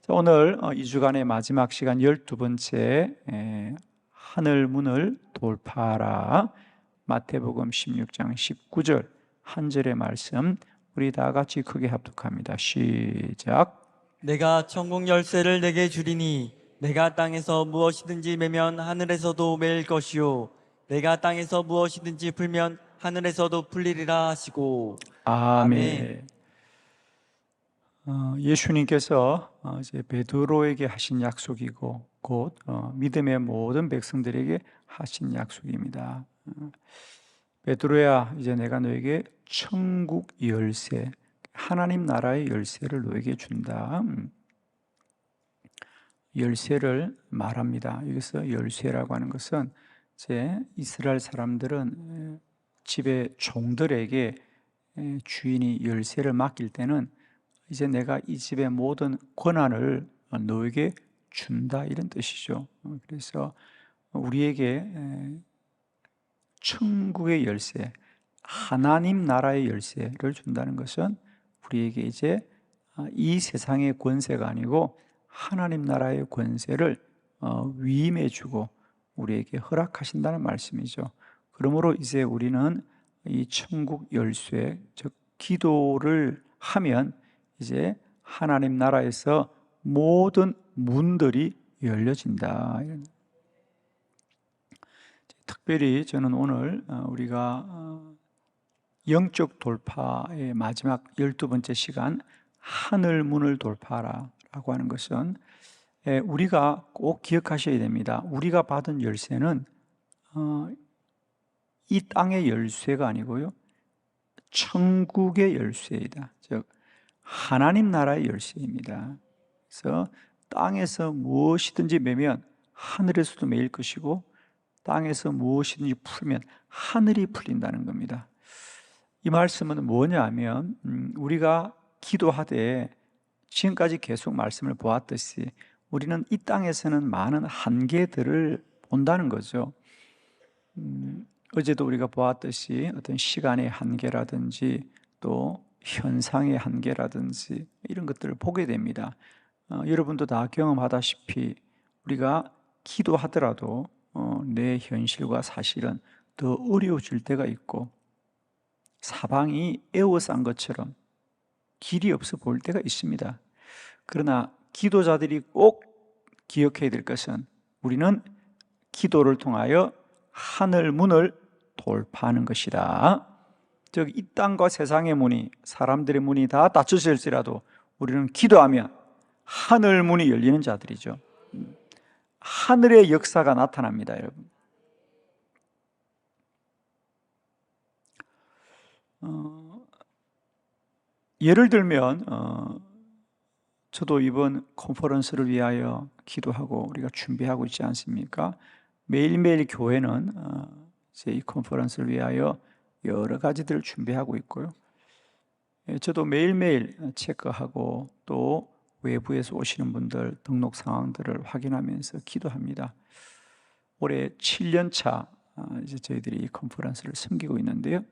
자, 오늘 2주간의 마지막 시간 12번째 하늘 문을 돌파하라, 마태복음 16장 19절 한 절의 말씀 우리 다 같이 크게 합독합니다. 시작. 내가 천국 열쇠를 내게 주리니 내가 땅에서 무엇이든지 매면 하늘에서도 매일 것이요 내가 땅에서 무엇이든지 풀면 하늘에서도 풀리리라 하시고. 아멘. 예수님께서 이제 베드로에게 하신 약속이고 곧 믿음의 모든 백성들에게 하신 약속입니다. 베드로야, 이제 내가 너에게 천국 열쇠, 하나님 나라의 열쇠를 너에게 준다. 열쇠를 말합니다. 여기서 열쇠라고 하는 것은 이제 이스라엘 사람들은 집의 종들에게 주인이 열쇠를 맡길 때는 이제 내가 이 집의 모든 권한을 너에게 준다, 이런 뜻이죠. 그래서 우리에게 천국의 열쇠, 하나님 나라의 열쇠를 준다는 것은 우리에게 이제 이 세상의 권세가 아니고 하나님 나라의 권세를 위임해 주고 우리에게 허락하신다는 말씀이죠. 그러므로 이제 우리는 이 천국 열쇠, 즉 기도를 하면 이제 하나님 나라에서 모든 문들이 열려진다. 특별히 저는 오늘 우리가 영적 돌파의 마지막 12번째 시간, 하늘 문을 돌파하라 라고 하는 것은 우리가 꼭 기억하셔야 됩니다. 우리가 받은 열쇠는 이 땅의 열쇠가 아니고요, 천국의 열쇠이다. 즉 하나님 나라의 열쇠입니다. 그래서 땅에서 무엇이든지 매면 하늘에서도 매일 것이고 땅에서 무엇이든지 풀면 하늘이 풀린다는 겁니다. 이 말씀은 뭐냐 하면 우리가 기도하되 지금까지 계속 말씀을 보았듯이 우리는 이 땅에서는 많은 한계들을 본다는 거죠. 어제도 우리가 보았듯이 어떤 시간의 한계라든지 또 현상의 한계라든지 이런 것들을 보게 됩니다. 여러분도 다 경험하다시피 우리가 기도하더라도 내 현실과 사실은 더 어려워질 때가 있고 사방이 에워싼 것처럼 길이 없어 보일 때가 있습니다. 그러나 기도자들이 꼭 기억해야 될 것은 우리는 기도를 통하여 하늘 문을 돌파하는 것이다. 즉 이 땅과 세상의 문이, 사람들의 문이 다 닫혀질지라도 우리는 기도하면 하늘 문이 열리는 자들이죠. 하늘의 역사가 나타납니다, 여러분. 예를 들면 저도 이번 컨퍼런스를 위하여 기도하고 우리가 준비하고 있지 않습니까? 매일매일 교회는 이제 이 컨퍼런스를 위하여 여러 가지들을 준비하고 있고요. 저도 매일매일 체크하고 또 외부에서 오시는 분들 등록 상황들을 확인하면서 기도합니다. 올해 7년 차 이제 저희들이 이 컨퍼런스를 섬기고 있는데요.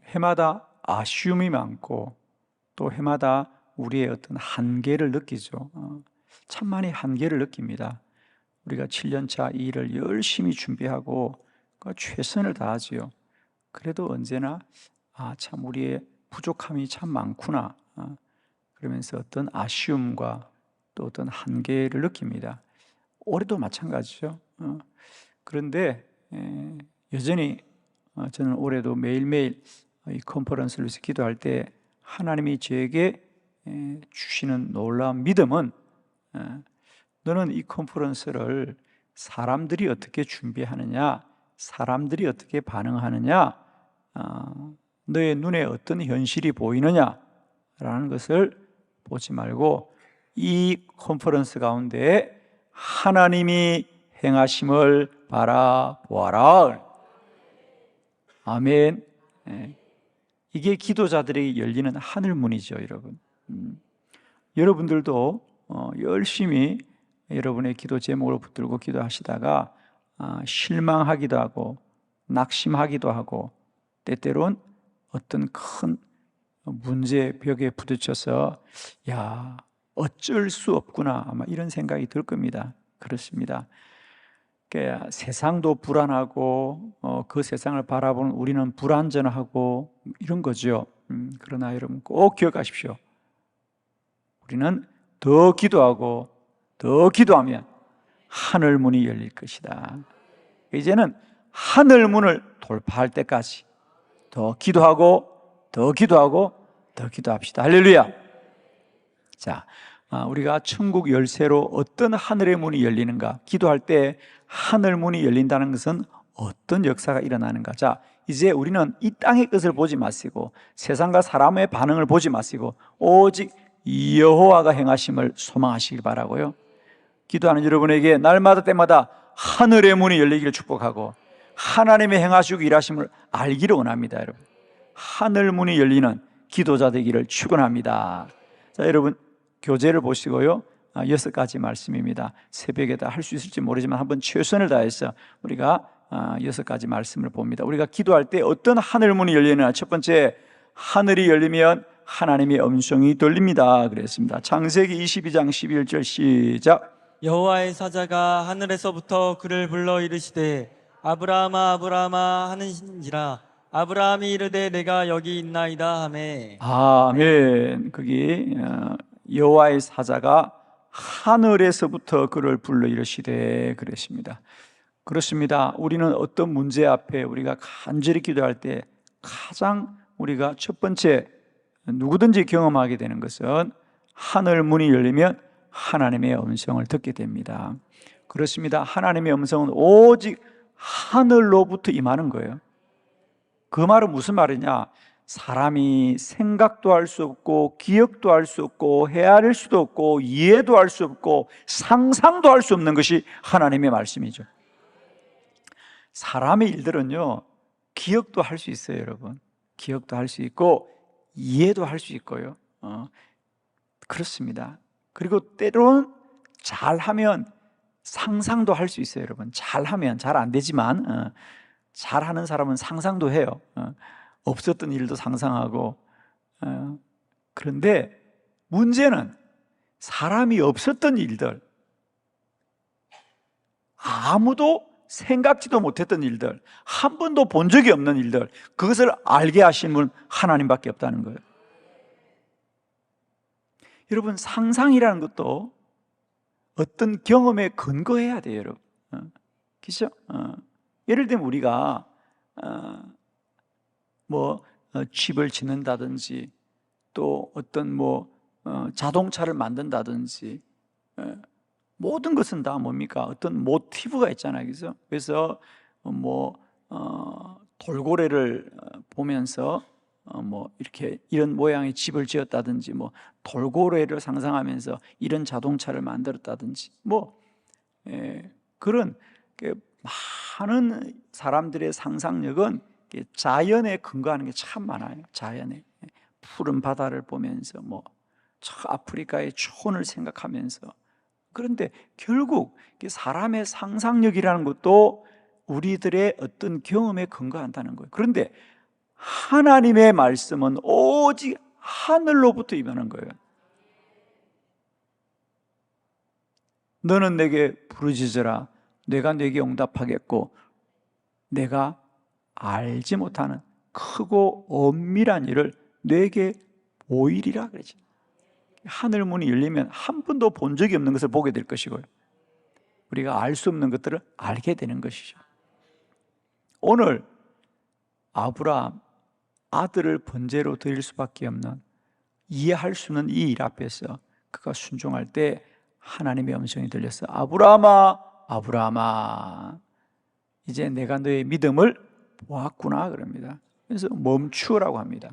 해마다 아쉬움이 많고 또 해마다 우리의 어떤 한계를 느끼죠. 참 많이 한계를 느낍니다. 우리가 7년 차 이 일을 열심히 준비하고 최선을 다하지요. 그래도 언제나 참 우리의 부족함이 참 많구나, 그러면서 어떤 아쉬움과 또 어떤 한계를 느낍니다. 올해도 마찬가지죠. 그런데 여전히 저는 올해도 매일매일 이 컨퍼런스를 위해서 기도할 때 하나님이 저에게 주시는 놀라운 믿음은 너는 이 컨퍼런스를 사람들이 어떻게 준비하느냐, 사람들이 어떻게 반응하느냐, 너의 눈에 어떤 현실이 보이느냐라는 것을 보지 말고 이 컨퍼런스 가운데 하나님이 행하심을 바라보아라. 아멘. 이게 기도자들에게 열리는 하늘문이죠, 여러분. 여러분들도 열심히 여러분의 기도 제목을 붙들고 기도하시다가 실망하기도 하고 낙심하기도 하고 때때론 어떤 큰 문제 벽에 부딪혀서 야, 어쩔 수 없구나, 아마 이런 생각이 들 겁니다. 그렇습니다. 그러니까 세상도 불안하고 그 세상을 바라보는 우리는 불안전하고 이런 거죠. 그러나 여러분 꼭 기억하십시오. 우리는 더 기도하고 더 기도하면 하늘 문이 열릴 것이다. 이제는 하늘 문을 돌파할 때까지 더 기도하고 더 기도하고 더 기도합시다. 할렐루야. 자, 우리가 천국 열쇠로 어떤 하늘의 문이 열리는가, 기도할 때 하늘 문이 열린다는 것은 어떤 역사가 일어나는가. 자, 이제 우리는 이 땅의 것을 보지 마시고 세상과 사람의 반응을 보지 마시고 오직 여호와가 행하심을 소망하시길 바라고요. 기도하는 여러분에게 날마다 때마다 하늘의 문이 열리기를 축복하고 하나님의 행하시고 일하심을 알기를 원합니다. 여러분, 하늘 문이 열리는 기도자 되기를 축원합니다. 자, 여러분 교재를 보시고요. 6가지 말씀입니다. 새벽에 다 할 수 있을지 모르지만 한번 최선을 다해서 우리가 6가지 말씀을 봅니다. 우리가 기도할 때 어떤 하늘 문이 열리느냐. 첫 번째, 하늘이 열리면 하나님의 음성이 들립니다. 그랬습니다. 창세기 22장 11절 시작. 여호와의 사자가 하늘에서부터 그를 불러 이르시되 아브라함아 아브라함아 하는지라. 아브라함이 이르되 내가 여기 있나이다 하매. 아멘. 거기 여호와의 사자가 하늘에서부터 그를 불러 이르시되 그랬습니다. 그렇습니다. 우리는 어떤 문제 앞에 우리가 간절히 기도할 때 가장 우리가 첫 번째 누구든지 경험하게 되는 것은 하늘 문이 열리면 하나님의 음성을 듣게 됩니다. 그렇습니다. 하나님의 음성은 오직 하늘로부터 임하는 거예요. 그 말은 무슨 말이냐? 사람이 생각도 할 수 없고 기억도 할 수 없고 헤아릴 수도 없고 이해도 할 수 없고 상상도 할 수 없는 것이 하나님의 말씀이죠. 사람의 일들은요, 기억도 할 수 있어요. 여러분, 기억도 할 수 있고 이해도 할 수 있고요. 그렇습니다. 그리고 때로는 잘하면 상상도 할 수 있어요. 여러분, 잘하면, 잘 안 되지만 잘하는 사람은 상상도 해요. 없었던 일도 상상하고. 그런데 문제는 사람이 없었던 일들, 아무도 생각지도 못했던 일들, 한 번도 본 적이 없는 일들, 그것을 알게 하신 분 하나님밖에 없다는 거예요. 여러분, 상상이라는 것도 어떤 경험에 근거해야 돼요, 여러분. 그렇죠? 예를 들면 우리가 집을 짓는다든지 또 어떤 자동차를 만든다든지 모든 것은 다 뭡니까? 어떤 모티브가 있잖아요. 그래서 돌고래를 보면서 이렇게 이런 모양의 집을 지었다든지 돌고래를 상상하면서 이런 자동차를 만들었다든지 그런 많은 사람들의 상상력은 자연에 근거하는 게 참 많아요. 자연에 푸른 바다를 보면서 저 아프리카의 초원을 생각하면서. 그런데 결국 사람의 상상력이라는 것도 우리들의 어떤 경험에 근거한다는 거예요. 그런데 하나님의 말씀은 오직 하늘로부터 임하는 거예요. 너는 내게 부르짖으라 내가 내게 응답하겠고 내가 알지 못하는 크고 엄밀한 일을 내게 보이리라 그러지. 하늘 문이 열리면 한 번도 본 적이 없는 것을 보게 될 것이고요, 우리가 알 수 없는 것들을 알게 되는 것이죠. 오늘 아브라함 아들을 번제로 드릴 수밖에 없는, 이해할 수 없는 이 일 앞에서 그가 순종할 때 하나님의 음성이 들려서 아브라함아 아브라함아 이제 내가 너의 믿음을 보았구나 그럽니다. 그래서 멈추라고 합니다.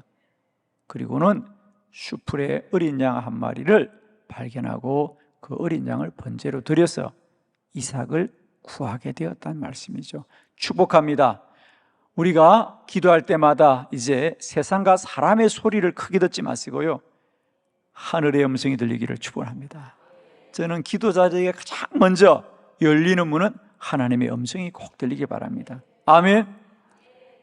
그리고는 수풀에 어린 양 한 마리를 발견하고 그 어린 양을 번제로 드려서 이삭을 구하게 되었다는 말씀이죠. 축복합니다. 우리가 기도할 때마다 이제 세상과 사람의 소리를 크게 듣지 마시고요, 하늘의 음성이 들리기를 축원합니다. 저는 기도자들에게 가장 먼저 열리는 문은 하나님의 음성이 꼭 들리길 바랍니다. 아멘.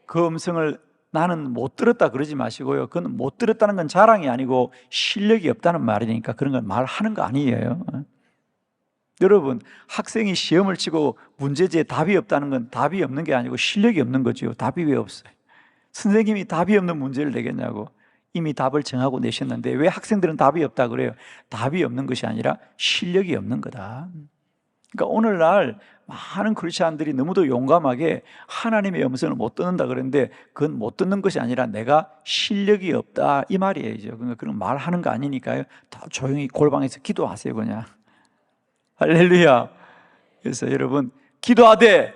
그 음성을 나는 못 들었다 그러지 마시고요. 그건 못 들었다는 건 자랑이 아니고 실력이 없다는 말이니까 그런 걸 말하는 거 아니에요. 여러분, 학생이 시험을 치고 문제지에 답이 없다는 건 답이 없는 게 아니고 실력이 없는 거죠. 답이 왜 없어요? 선생님이 답이 없는 문제를 내겠냐고. 이미 답을 정하고 내셨는데 왜 학생들은 답이 없다 그래요? 답이 없는 것이 아니라 실력이 없는 거다. 그러니까 오늘날 많은 크리스찬들이 너무도 용감하게 하나님의 음성을 못 듣는다 그랬는데 그건 못 듣는 것이 아니라 내가 실력이 없다 이 말이에요. 그러니까 그런 말하는 거 아니니까요. 다 조용히 골방에서 기도하세요 그냥. 할렐루야. 그래서 여러분 기도하되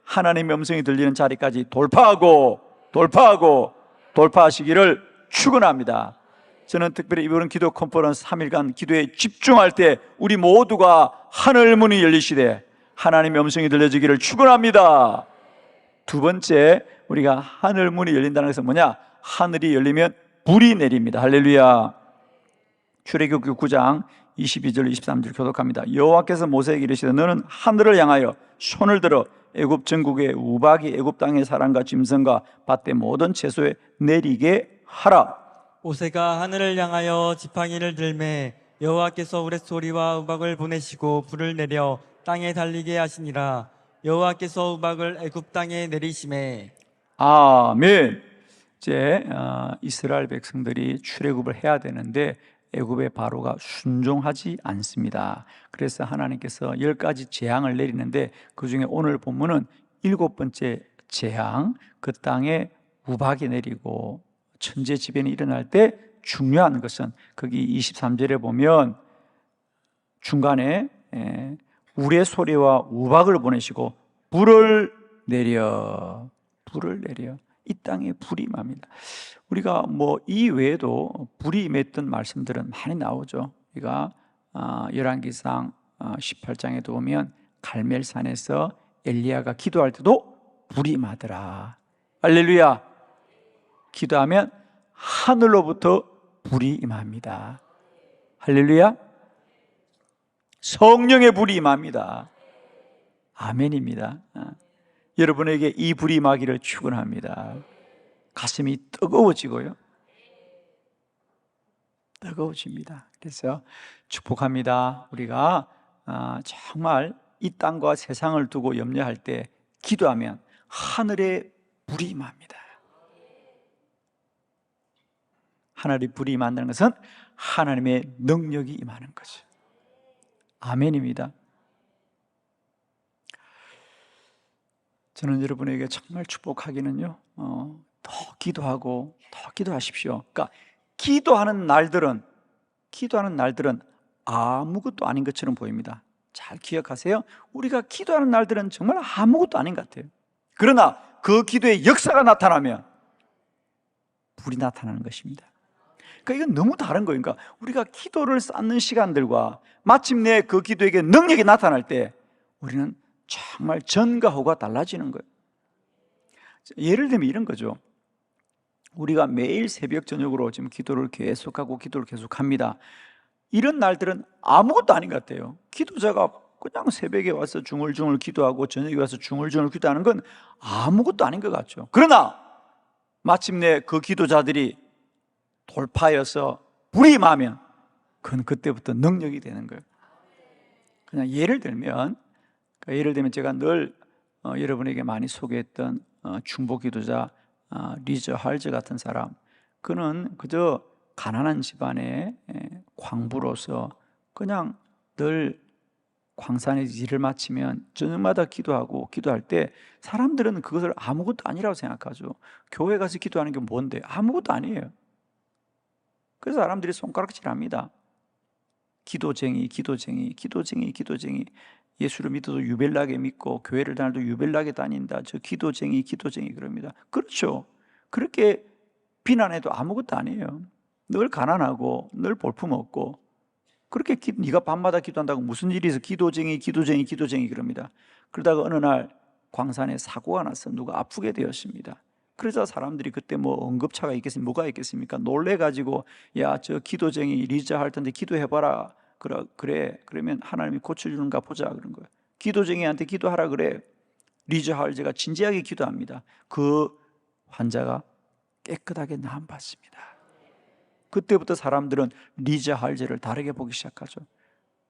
하나님의 음성이 들리는 자리까지 돌파하시기를 축원합니다. 저는 특별히 이번 기도 컨퍼런스 3일간 기도에 집중할 때 우리 모두가 하늘 문이 열리시되 하나님의 음성이 들려지기를 축원합니다. 두 번째, 우리가 하늘 문이 열린다는 것은 뭐냐? 하늘이 열리면 불이 내립니다. 할렐루야. 출애굽기 9장 22절 23절 교독합니다. 여호와께서 모세에게 이르시되 너는 하늘을 향하여 손을 들어 애굽 전국의 우박이 애굽 땅의 사람과 짐승과 밭의 모든 채소에 내리게 하라. 모세가 하늘을 향하여 지팡이를 들매 여호와께서 우레소리와 우박을 보내시고 불을 내려 땅에 달리게 하시니라. 여호와께서 우박을 애굽 땅에 내리심에. 아멘. 이제 이스라엘 백성들이 출애굽을 해야 되는데 애굽의 바로가 순종하지 않습니다. 그래서 하나님께서 10가지 재앙을 내리는데 그중에 오늘 본문은 7번째 재앙, 그 땅에 우박이 내리고 천재지변이 일어날 때 중요한 것은 거기 23절에 보면 중간에 우레소리와 우박을 보내시고 불을 내려 이 땅에 불이 임합니다. 우리가 뭐 이 외에도 불이 임했던 말씀들은 많이 나오죠. 우리가 열왕기상 18장에도 보면 갈멜산에서 엘리야가 기도할 때도 불이 임하더라. 할렐루야. 기도하면 하늘로부터 불이 임합니다. 할렐루야. 성령의 불이 임합니다. 아멘입니다. 여러분에게 이 불이 임하기를 축원합니다. 가슴이 뜨거워지고요. 뜨거워집니다. 그래서 축복합니다. 우리가 정말 이 땅과 세상을 두고 염려할 때 기도하면 하늘에 불이 임합니다. 하늘에 불이 임한다는 것은 하나님의 능력이 임하는 거죠. 아멘입니다. 저는 여러분에게 정말 축복하기는요, 더 기도하십시오. 그러니까 기도하는 날들은 아무것도 아닌 것처럼 보입니다. 잘 기억하세요. 우리가 기도하는 날들은 정말 아무것도 아닌 것 같아요. 그러나 그 기도의 역사가 나타나면 불이 나타나는 것입니다. 그러니까 이건 너무 다른 거예요. 그러니까 우리가 기도를 쌓는 시간들과 마침내 그 기도에게 능력이 나타날 때 우리는 정말 전과 후가 달라지는 거예요. 예를 들면 이런 거죠. 우리가 매일 새벽 저녁으로 지금 기도를 계속합니다. 이런 날들은 아무것도 아닌 것 같아요. 기도자가 그냥 새벽에 와서 중얼중얼 기도하고 저녁에 와서 중얼중얼 기도하는 건 아무것도 아닌 것 같죠. 그러나 마침내 그 기도자들이 돌파해서 불이 임하면 그건 그때부터 능력이 되는 거예요. 그냥 예를 들면 제가 늘 여러분에게 많이 소개했던 중보 기도자 리저 할즈 같은 사람, 그는 그저 가난한 집안의 광부로서 그냥 늘 광산에서 일을 마치면 저녁마다 기도할 때 사람들은 그것을 아무것도 아니라고 생각하죠. 교회 가서 기도하는 게 뭔데? 아무것도 아니에요. 그래서 사람들이 손가락질합니다. 기도쟁이. 예수를 믿어도 유별나게 믿고 교회를 다녀도 유별나게 다닌다. 저 기도쟁이 그럽니다. 그렇죠. 그렇게 비난해도 아무것도 아니에요. 늘 가난하고 늘 볼품없고 그렇게 네가 밤마다 기도한다고 무슨 일이 있어? 기도쟁이 그럽니다. 그러다가 어느 날 광산에 사고가 나서 누가 아프게 되었습니다. 그러자 사람들이 그때 뭐 응급차가 있겠습니까? 뭐가 있겠습니까? 놀래가지고 야, 저 기도쟁이 리자 할 텐데 기도해봐라. 그래. 그러면 하나님이 고쳐주는가 보자 그런 거예요. 기도쟁이한테 기도하라 그래. 리자 할제가 진지하게 기도합니다. 그 환자가 깨끗하게 나음받습니다. 그때부터 사람들은 리자 할제를 다르게 보기 시작하죠.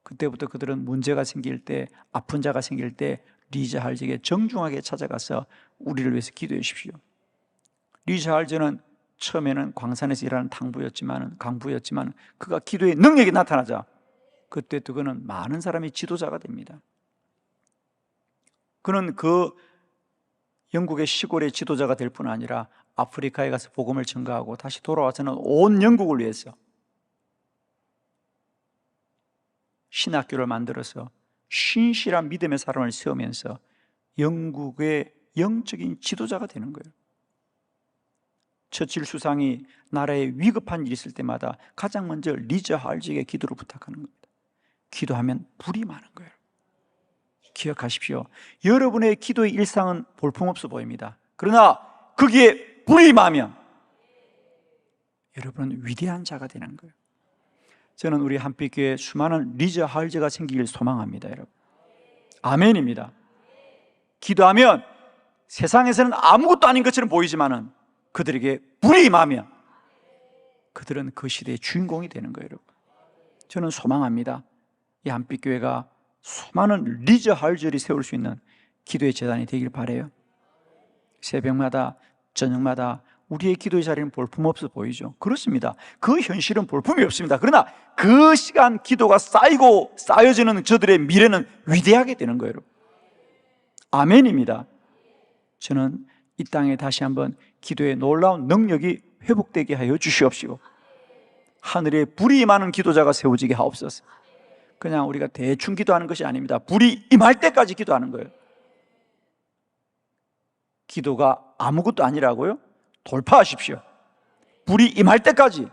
그때부터 그들은 문제가 생길 때, 아픈 자가 생길 때 리자 할제에게 정중하게 찾아가서 우리를 위해서 기도해 주십시오. 리자 할제는 처음에는 광산에서 일하는 강부였지만 그가 기도의 능력이 나타나자 그때 그는 많은 사람이 지도자가 됩니다. 그는 그 영국의 시골의 지도자가 될 뿐 아니라 아프리카에 가서 복음을 전가하고 다시 돌아와서는 온 영국을 위해서 신학교를 만들어서 신실한 믿음의 사람을 세우면서 영국의 영적인 지도자가 되는 거예요. 처칠 수상이 나라에 위급한 일이 있을 때마다 가장 먼저 리자 할제에게 기도를 부탁하는 겁니다. 기도하면 불이 많은 거예요. 기억하십시오. 여러분의 기도의 일상은 볼품없어 보입니다. 그러나 거기에 불이 임하면 여러분은 위대한 자가 되는 거예요. 저는 우리 한빛교회에 수많은 리자 할제가 생기길 소망합니다, 여러분. 아멘입니다. 기도하면 세상에서는 아무것도 아닌 것처럼 보이지만은 그들에게 불이 임하면 그들은 그 시대의 주인공이 되는 거예요, 여러분. 저는 소망합니다. 이 한빛교회가 수많은 리자 할제를 세울 수 있는 기도의 재단이 되길 바라요. 새벽마다 저녁마다 우리의 기도의 자리는 볼품없어 보이죠. 그렇습니다. 그 현실은 볼품이 없습니다. 그러나 그 시간 기도가 쌓여지는 저들의 미래는 위대하게 되는 거예요. 아멘입니다. 저는 이 땅에 다시 한번 기도의 놀라운 능력이 회복되게 하여 주시옵시고 하늘에 불이 임하는 기도자가 세워지게 하옵소서. 그냥 우리가 대충 기도하는 것이 아닙니다. 불이 임할 때까지 기도하는 거예요. 기도가 아무것도 아니라고요? 돌파하십시오. 불이 임할 때까지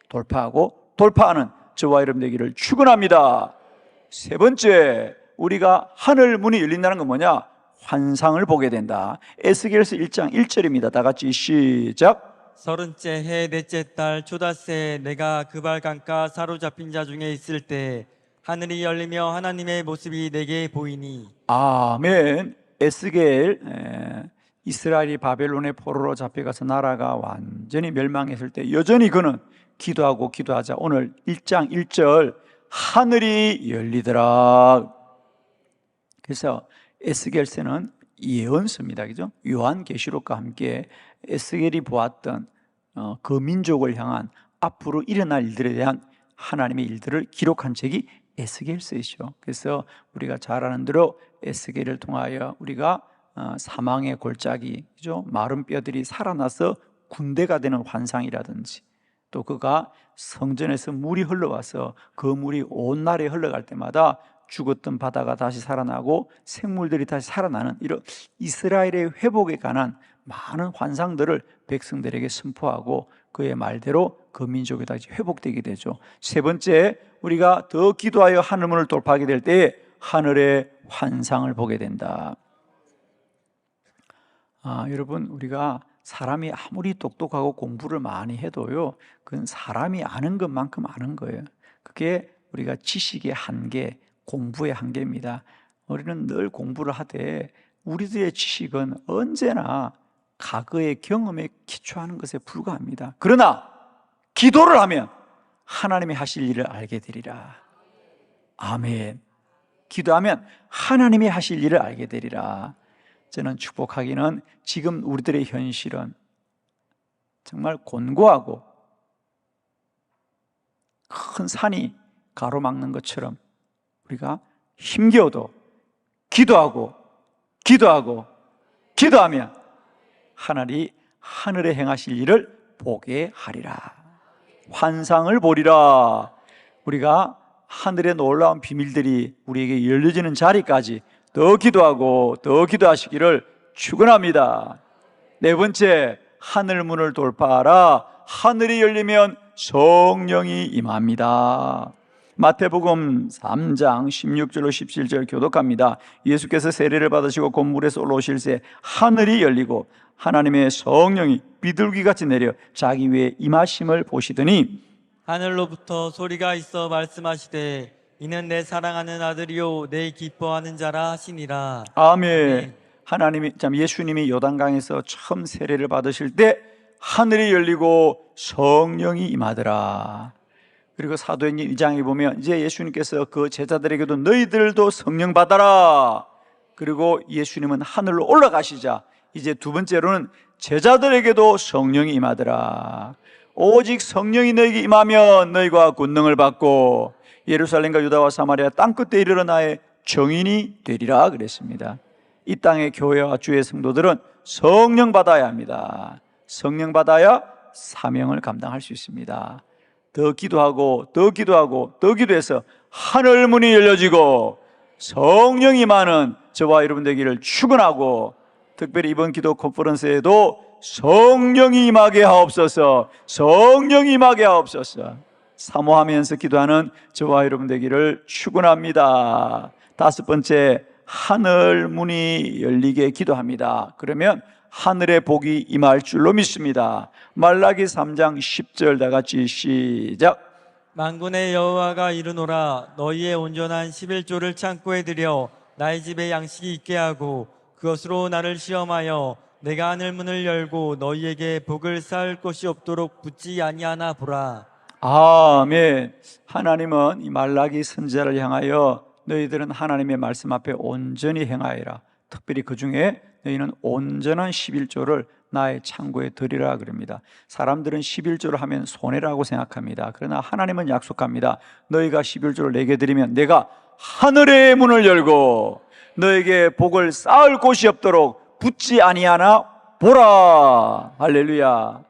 돌파하고 돌파하는 저와 여러분 되기를 축원합니다. 세 번째, 우리가 하늘 문이 열린다는 건 뭐냐? 환상을 보게 된다. 에스겔서 1장 1절입니다. 다 같이 시작. 30째 해 넷째 달 초닷새 내가 그발 강가 사로잡힌 자 중에 있을 때 하늘이 열리며 하나님의 모습이 내게 보이니. 아멘. 에스겔, 이스라엘이 바벨론의 포로로 잡혀가서 나라가 완전히 멸망했을 때 여전히 그는 기도하자. 오늘 1장 1절 하늘이 열리더라. 그래서 에스겔서는 예언서입니다. 그죠? 요한계시록과 함께 에스겔이 보았던 그 민족을 향한 앞으로 일어날 일들에 대한 하나님의 일들을 기록한 책이 에스겔서이죠. 그래서 우리가 잘 아는 대로 에스겔을 통하여 우리가 사망의 골짜기, 그죠? 마른 뼈들이 살아나서 군대가 되는 환상이라든지 또 그가 성전에서 물이 흘러와서 그 물이 온 날에 흘러갈 때마다 죽었던 바다가 다시 살아나고 생물들이 다시 살아나는 이런 이스라엘의 회복에 관한 많은 환상들을 백성들에게 선포하고 그의 말대로 그 민족이 다시 회복되게 되죠. 세 번째, 우리가 더 기도하여 하늘문을 돌파하게 될 때에 하늘의 환상을 보게 된다. 여러분, 우리가 사람이 아무리 똑똑하고 공부를 많이 해도요, 그건 사람이 아는 것만큼 아는 거예요. 그게 우리가 지식의 한계, 공부의 한계입니다. 우리는 늘 공부를 하되 우리들의 지식은 언제나 과거의 경험에 기초하는 것에 불과합니다. 그러나 기도를 하면 하나님이 하실 일을 알게 되리라. 아멘. 기도하면 하나님이 하실 일을 알게 되리라. 저는 축복하기는 지금 우리들의 현실은 정말 곤고하고 큰 산이 가로막는 것처럼 우리가 힘겨워도 기도하면 하나님이 하늘에 행하실 일을 보게 하리라. 환상을 보리라. 우리가 하늘의 놀라운 비밀들이 우리에게 열려지는 자리까지 더 기도하시기를 축원합니다. 네 번째, 하늘 문을 돌파하라. 하늘이 열리면 성령이 임합니다. 마태복음 3장 16절로 17절 교독합니다. 예수께서 세례를 받으시고 곧 물에서 올라오실새 하늘이 열리고 하나님의 성령이 비둘기같이 내려 자기 위에 임하심을 보시더니 하늘로부터 소리가 있어 말씀하시되 이는 내 사랑하는 아들이요 내 기뻐하는 자라 하시니라. 아멘. 예수님이 요단강에서 처음 세례를 받으실 때 하늘이 열리고 성령이 임하더라. 그리고 사도행전 1장에 보면 이제 예수님께서 그 제자들에게도 너희들도 성령 받아라. 그리고 예수님은 하늘로 올라가시자 이제 두 번째로는 제자들에게도 성령이 임하더라. 오직 성령이 너희에게 임하면 너희가 권능을 받고 예루살렘과 유다와 사마리아 땅끝에 이르러 나의 증인이 되리라 그랬습니다. 이 땅의 교회와 주의 성도들은 성령 받아야 합니다. 성령 받아야 사명을 감당할 수 있습니다. 더 기도하고 더 기도하고 더 기도해서 하늘 문이 열려지고 성령이 임하는 저와 여러분 되기를 축원하고, 특별히 이번 기도 컨퍼런스에도 성령이 임하게 하옵소서, 성령이 임하게 하옵소서 사모하면서 기도하는 저와 여러분 되기를 축원합니다. 다섯 번째, 하늘 문이 열리게 기도합니다. 그러면 하늘의 복이 임할 줄로 믿습니다. 말라기 3장 10절 다 같이 시작. 만군의 여호와가 이르노라 너희의 온전한 11조를 창고에 들여 나의 집에 양식이 있게 하고 그것으로 나를 시험하여 내가 하늘 문을 열고 너희에게 복을 쌓을 것이 없도록 붙지 아니하나 보라. 아멘. 하나님은 이 말라기 선지자를 향하여 너희들은 하나님의 말씀 앞에 온전히 행하여라. 특별히 그 중에 너희는 온전한 11조를 나의 창고에 드리라 그럽니다. 사람들은 11조를 하면 손해라고 생각합니다. 그러나 하나님은 약속합니다. 너희가 11조를 내게 드리면 내가 하늘의 문을 열고 너에게 복을 쌓을 곳이 없도록 붙지 아니하나 보라. 할렐루야.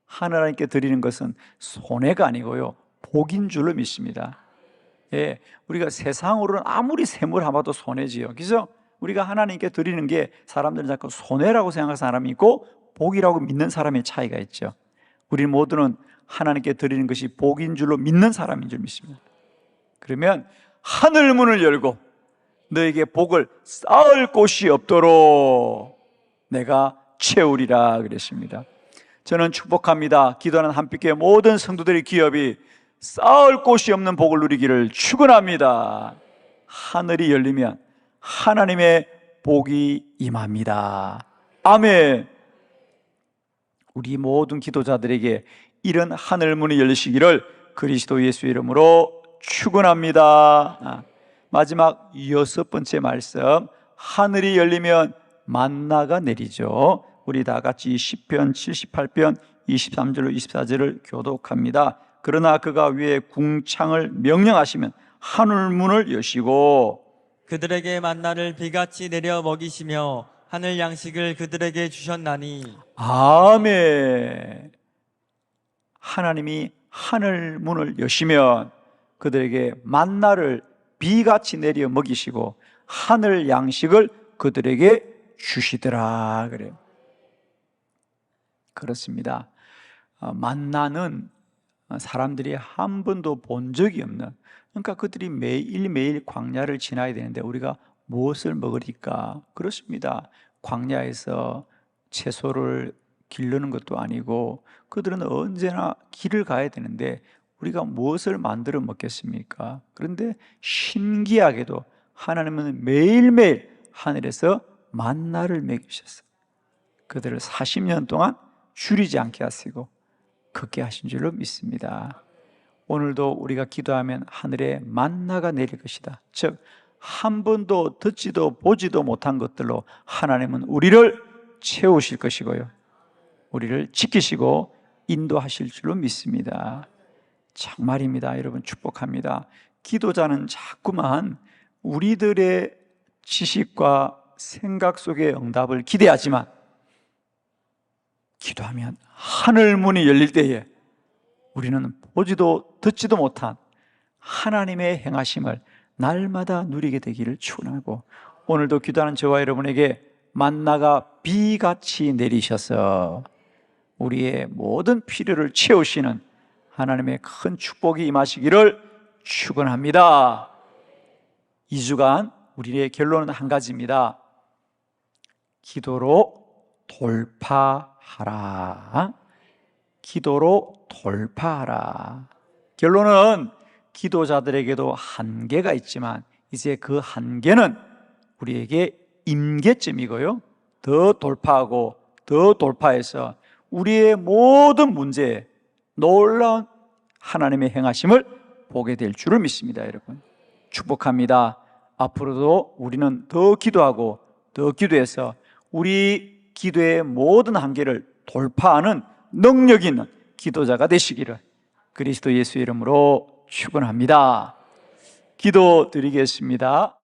하나님께 드리는 것은 손해가 아니고요 복인 줄로 믿습니다. 예, 우리가 세상으로는 아무리 샘을 하봐도 손해지요. 그래서 우리가 하나님께 드리는 게 사람들은 자꾸 손해라고 생각하는 사람이 있고 복이라고 믿는 사람의 차이가 있죠. 우리 모두는 하나님께 드리는 것이 복인 줄로 믿는 사람인 줄 믿습니다. 그러면 하늘 문을 열고 너에게 복을 쌓을 곳이 없도록 내가 채우리라 그랬습니다. 저는 축복합니다. 기도하는 한빛교회 모든 성도들의 기업이 쌓을 곳이 없는 복을 누리기를 축원합니다. 하늘이 열리면 하나님의 복이 임합니다. 아멘. 우리 모든 기도자들에게 이런 하늘 문이 열리시기를 그리스도 예수 이름으로 축원합니다. 마지막 여섯 번째 말씀, 하늘이 열리면 만나가 내리죠. 우리 다 같이 시편 78편 23절로 24절을 교독합니다. 그러나 그가 위에 궁창을 명령하시면 하늘 문을 여시고 그들에게 만나를 비같이 내려 먹이시며 하늘 양식을 그들에게 주셨나니. 아멘. 하나님이 하늘 문을 여시면 그들에게 만나를 비같이 내려 먹이시고 하늘 양식을 그들에게 주시더라 그래요. 그렇습니다. 만나는 사람들이 한 번도 본 적이 없는, 그러니까 그들이 매일매일 광야를 지나야 되는데 우리가 무엇을 먹으리까? 그렇습니다. 광야에서 채소를 기르는 것도 아니고 그들은 언제나 길을 가야 되는데 우리가 무엇을 만들어 먹겠습니까? 그런데 신기하게도 하나님은 매일매일 하늘에서 만나를 먹이셨어요. 그들을 40년 동안 줄이지 않게 하시고 걷게 하신 줄로 믿습니다. 오늘도 우리가 기도하면 하늘에 만나가 내릴 것이다. 즉 한 번도 듣지도 보지도 못한 것들로 하나님은 우리를 채우실 것이고요 우리를 지키시고 인도하실 줄로 믿습니다. 정말입니다. 여러분 축복합니다. 기도자는 자꾸만 우리들의 지식과 생각 속의 응답을 기대하지만 기도하면 하늘 문이 열릴 때에 우리는 보지도 듣지도 못한 하나님의 행하심을 날마다 누리게 되기를 축원하고, 오늘도 기도하는 저와 여러분에게 만나가 비같이 내리셔서 우리의 모든 필요를 채우시는 하나님의 큰 축복이 임하시기를 축원합니다. 2주간 우리의 결론은 한 가지입니다. 기도로 돌파하라. 기도로 돌파하라. 결론은 기도자들에게도 한계가 있지만 이제 그 한계는 우리에게 임계점이고요 더 돌파하고 더 돌파해서 우리의 모든 문제에 놀라운 하나님의 행하심을 보게 될 줄을 믿습니다. 여러분, 축복합니다. 앞으로도 우리는 더 기도하고 더 기도해서 우리 기도의 모든 한계를 돌파하는 능력 있는 기도자가 되시기를 그리스도 예수의 이름으로 축원합니다. 기도 드리겠습니다.